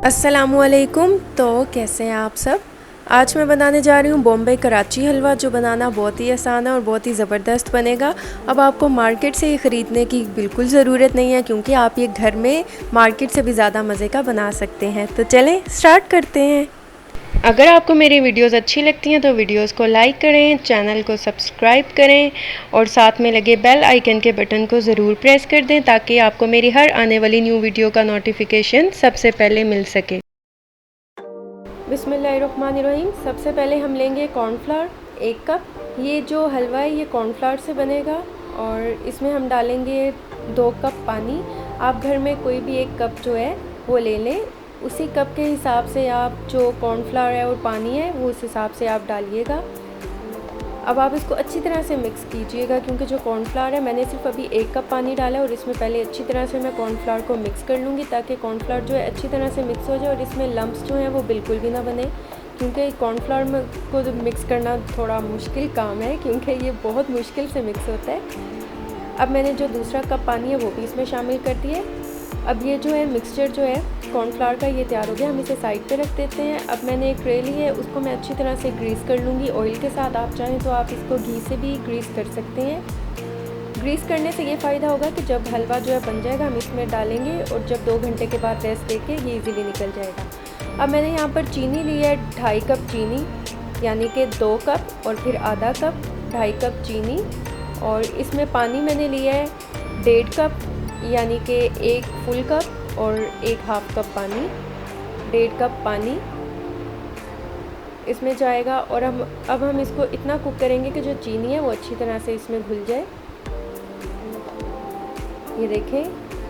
अस्सलामुअलैकुम। तो कैसे हैं आप सब। आज मैं बनाने जा रही हूँ बॉम्बे कराची हलवा, जो बनाना बहुत ही आसान है और बहुत ही ज़बरदस्त बनेगा। अब आपको मार्केट से ये ख़रीदने की बिल्कुल ज़रूरत नहीं है, क्योंकि आप ये घर में मार्केट से भी ज़्यादा मज़े का बना सकते हैं। तो चलें स्टार्ट करते हैं। अगर आपको मेरी वीडियोस अच्छी लगती हैं तो वीडियोस को लाइक करें, चैनल को सब्सक्राइब करें और साथ में लगे बेल आइकन के बटन को ज़रूर प्रेस कर दें, ताकि आपको मेरी हर आने वाली न्यू वीडियो का नोटिफिकेशन सबसे पहले मिल सके। बिस्मिल्लाहिर्रहमानिर्रहीम। सबसे पहले हम लेंगे कॉर्नफ्लावर 1 कप। ये जो हलवा है ये कॉर्नफ्लावर से बनेगा और इसमें हम डालेंगे 2 कप पानी। आप घर में कोई भी 1 कप जो है वो ले लें, उसी कप के हिसाब से आप जो कॉर्नफ्लावर है और पानी है वो उस हिसाब से आप डालिएगा। अब आप इसको अच्छी तरह से मिक्स कीजिएगा, क्योंकि जो कॉर्नफ्लावर है मैंने सिर्फ अभी 1 कप पानी डाला है और इसमें पहले अच्छी तरह से मैं कॉर्नफ्लावर को मिक्स कर लूँगी, ताकि कॉर्नफ्लावर जो है अच्छी तरह से मिक्स हो जाए और इसमें लम्प्स जो हैं वो बिल्कुल भी ना बने, क्योंकि कॉर्नफ्लावर को मिक्स करना थोड़ा मुश्किल काम है, क्योंकि ये बहुत मुश्किल से मिक्स होता है। अब मैंने जो दूसरा कप पानी है वो भी इसमें शामिल कर दिए। अब ये जो है मिक्सचर जो है कॉर्नफ्लावर का ये तैयार हो गया, हम इसे साइड पे रख देते हैं। अब मैंने एक ट्रे ली है, उसको मैं अच्छी तरह से ग्रीस कर लूँगी ऑयल के साथ। आप चाहें तो आप इसको घी से भी ग्रीस कर सकते हैं। ग्रीस करने से ये फ़ायदा होगा कि जब हलवा जो है बन जाएगा हम इसमें डालेंगे और जब 2 घंटे के बाद रेस्ट देके ये इजीली निकल जाएगा। अब मैंने यहाँ पर चीनी ली है 2.5 कप चीनी, यानी कि 2 कप और फिर आधा कप 2.5 कप चीनी। और इसमें पानी मैंने लिया है 1.5 कप, यानी कि 1 फुल कप और 1 हाफ कप पानी। 1.5 कप पानी इसमें जाएगा और अब हम इसको इतना कुक करेंगे कि जो चीनी है वो अच्छी तरह से इसमें घुल जाए। ये देखें,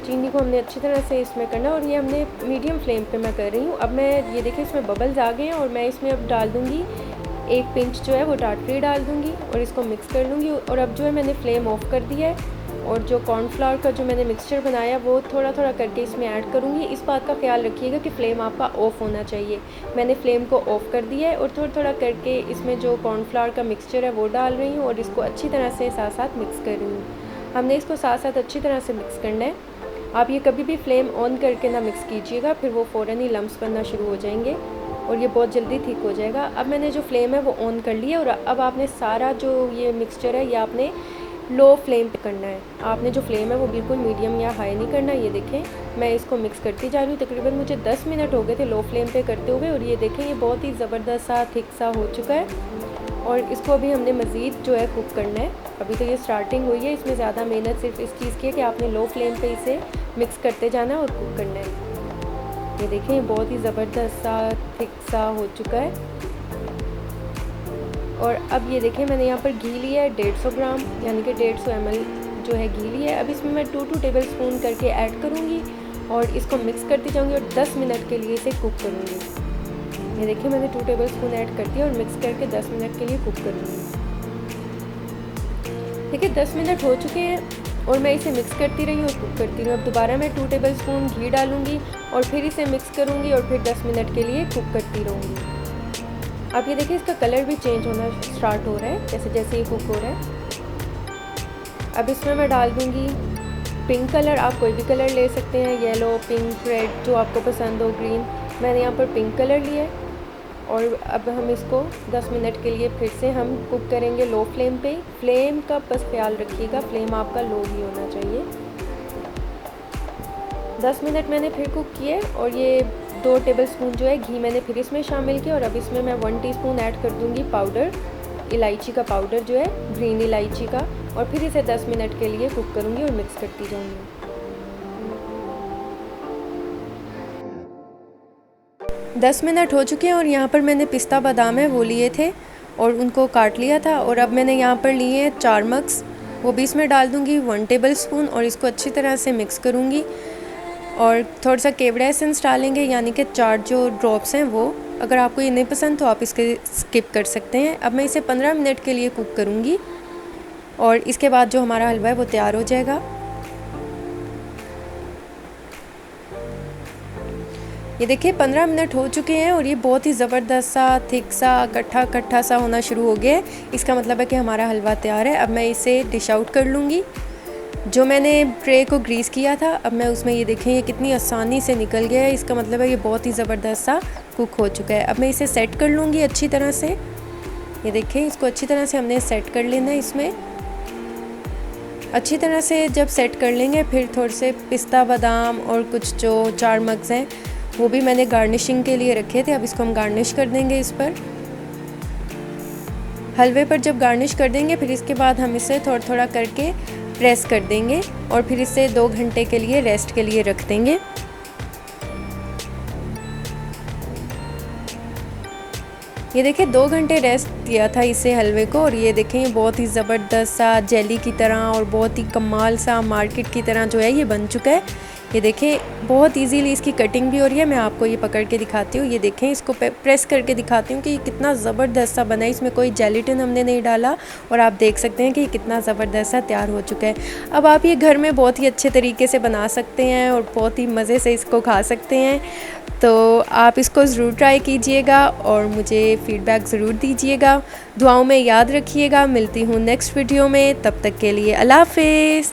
चीनी को हमने अच्छी तरह से इसमें करना और ये हमने मीडियम फ्लेम पे मैं कर रही हूँ। अब मैं ये देखें इसमें बबल्स आ गए हैं और मैं इसमें अब डाल दूँगी 1 पिंच जो है वो टाटरी डाल दूँगी और इसको मिक्स कर लूँगी। और अब जो है मैंने फ्लेम ऑफ कर दिया है और जो कॉर्नफ्लावर का जो मैंने मिक्सचर बनाया वो थोड़ा थोड़ा करके इसमें ऐड करूँगी। इस बात का ख्याल रखिएगा कि फ़्लेम आपका ऑफ़ होना चाहिए। मैंने फ़्लेम को ऑफ़ कर दिया है और थोड़ा थोड़ा करके इसमें जो कॉर्नफ्लावर का मिक्सचर है वो डाल रही हूँ और इसको अच्छी तरह से साथ साथ मिक्स कर रही हूँ। हमने इसको साथ साथ अच्छी तरह से मिक्स करना है। आप ये कभी भी फ्लेम ऑन करके ना मिक्स कीजिएगा, फिर वो फ़ौरन ही लम्प्स बनना शुरू हो जाएंगे और ये बहुत जल्दी ठीक हो जाएगा। अब मैंने जो फ्लेम है वो ऑन कर लिया और अब आपने सारा जो ये मिक्सचर है ये आपने लो फ्लेम पे करना है। आपने जो फ्लेम है वो बिल्कुल मीडियम या हाई नहीं करना। ये देखें मैं इसको मिक्स करती जा रही हूँ। तकरीबन मुझे 10 मिनट हो गए थे लो फ्लेम पे करते हुए और ये देखें ये बहुत ही ज़बरदस्त सा थिक सा हो चुका है और इसको अभी हमने मज़ीद जो है कुक करना है। अभी तो ये स्टार्टिंग हुई है, इसमें ज़्यादा मेहनत सिर्फ इस चीज़ की है कि आपने लो फ्लेम पे इसे मिक्स करते जाना है और कुक करना है। ये देखें ये बहुत ही ज़बरदस्त सा थिक सा हो चुका है। और अब ये देखें मैंने यहाँ पर घी लिया है 150 ग्राम, यानी कि 150 ml जो है घी लिया है। अब इसमें मैं 2 टेबल स्पून करके ऐड करूँगी और इसको मिक्स करती जाऊँगी और 10 मिनट के लिए इसे कुक करूँगी। ये देखिए मैंने 2 टेबल स्पून ऐड कर दिया और मिक्स करके 10 मिनट के लिए कुक करूँगी। देखिए 10 मिनट हो चुके हैं और मैं इसे मिक्स करती रही और कुक करती रही। अब दोबारा मैं 2 टेबल स्पून घी डालूँगी और फिर इसे मिक्स करूँगी और फिर 10 मिनट के लिए कुक करती रहूँगी। अब ये देखिए इसका कलर भी चेंज होना स्टार्ट हो रहा है जैसे जैसे ये कुक हो रहा है। अब इसमें मैं डाल दूँगी पिंक कलर। आप कोई भी कलर ले सकते हैं, येलो, पिंक, रेड, जो आपको पसंद हो, ग्रीन। मैंने यहाँ पर पिंक कलर लिया है और अब हम इसको 10 मिनट के लिए फिर से हम कुक करेंगे लो फ्लेम पे। फ्लेम का बस ख्याल रखिएगा, फ्लेम आपका लो ही होना चाहिए। 10 मिनट मैंने फिर कुक किए और ये 2 टेबल स्पून जो है घी मैंने फिर इसमें शामिल किया और अब इसमें मैं 1 टीस्पून ऐड कर दूंगी पाउडर, इलायची का पाउडर जो है, ग्रीन इलायची का। और फिर इसे 10 मिनट के लिए कुक करूंगी और मिक्स करती जाऊंगी। 10 मिनट हो चुके हैं और यहाँ पर मैंने पिस्ता बादाम है वो लिए थे और उनको काट लिया था। और अब मैंने यहाँ पर लिए हैं 4 मग्स, वो भी इसमें डाल दूँगी 1 टेबल स्पून और इसको अच्छी तरह से मिक्स करूँगी। और थोड़ा सा केवड़ा एसेंस डालेंगे, यानी कि 4 जो ड्रॉप्स हैं वो। अगर आपको ये नहीं पसंद तो आप इसके स्किप कर सकते हैं। अब मैं इसे 15 मिनट के लिए कुक करूँगी और इसके बाद जो हमारा हलवा है वो तैयार हो जाएगा। ये देखिए 15 मिनट हो चुके हैं और ये बहुत ही ज़बरदस्त सा थिक सा कट्ठा कट्ठा सा होना शुरू हो गया है। इसका मतलब है कि हमारा हलवा तैयार है। अब मैं इसे डिश आउट कर लूँगी जो मैंने ट्रे को ग्रीस किया था, अब मैं उसमें ये देखें ये कितनी आसानी से निकल गया है। इसका मतलब है ये बहुत ही ज़बरदस्त सा कुक हो चुका है। अब मैं इसे सेट कर लूँगी अच्छी तरह से। ये देखें इसको अच्छी तरह से हमने सेट कर लेना है। इसमें अच्छी तरह से जब सेट कर लेंगे फिर थोड़े से पिस्ता बादाम और कुछ जो 4 मग्ज़ हैं वो भी मैंने गार्निशिंग के लिए रखे थे। अब इसको हम गार्निश कर देंगे इस पर, हलवे पर जब गार्निश कर देंगे फिर इसके बाद हम इसे थोड़ा थोड़ा करके प्रेस कर देंगे और फिर इसे 2 घंटे के लिए रेस्ट के लिए रख देंगे। ये देखिए 2 घंटे रेस्ट दिया था इसे हलवे को और ये देखें ये बहुत ही ज़बरदस्त सा जेली की तरह और बहुत ही कमाल सा मार्केट की तरह जो है ये बन चुका है। ये देखें बहुत इजीली इसकी कटिंग भी हो रही है। मैं आपको ये पकड़ के दिखाती हूँ। ये देखें इसको प्रेस करके दिखाती हूँ कि ये कितना ज़बरदस्त सा बना है। इसमें कोई जेलेटिन हमने नहीं डाला और आप देख सकते हैं कि ये कितना ज़बरदस्त सा तैयार हो चुका है। अब आप ये घर में बहुत ही अच्छे तरीके से बना सकते हैं और बहुत ही मज़े से इसको खा सकते हैं। तो आप इसको ज़रूर ट्राई कीजिएगा और मुझे फ़ीडबैक ज़रूर दीजिएगा। दुआओं में याद रखिएगा। मिलती हूँ नेक्स्ट वीडियो में, तब तक के लिए अल्लाह हाफ़िज़।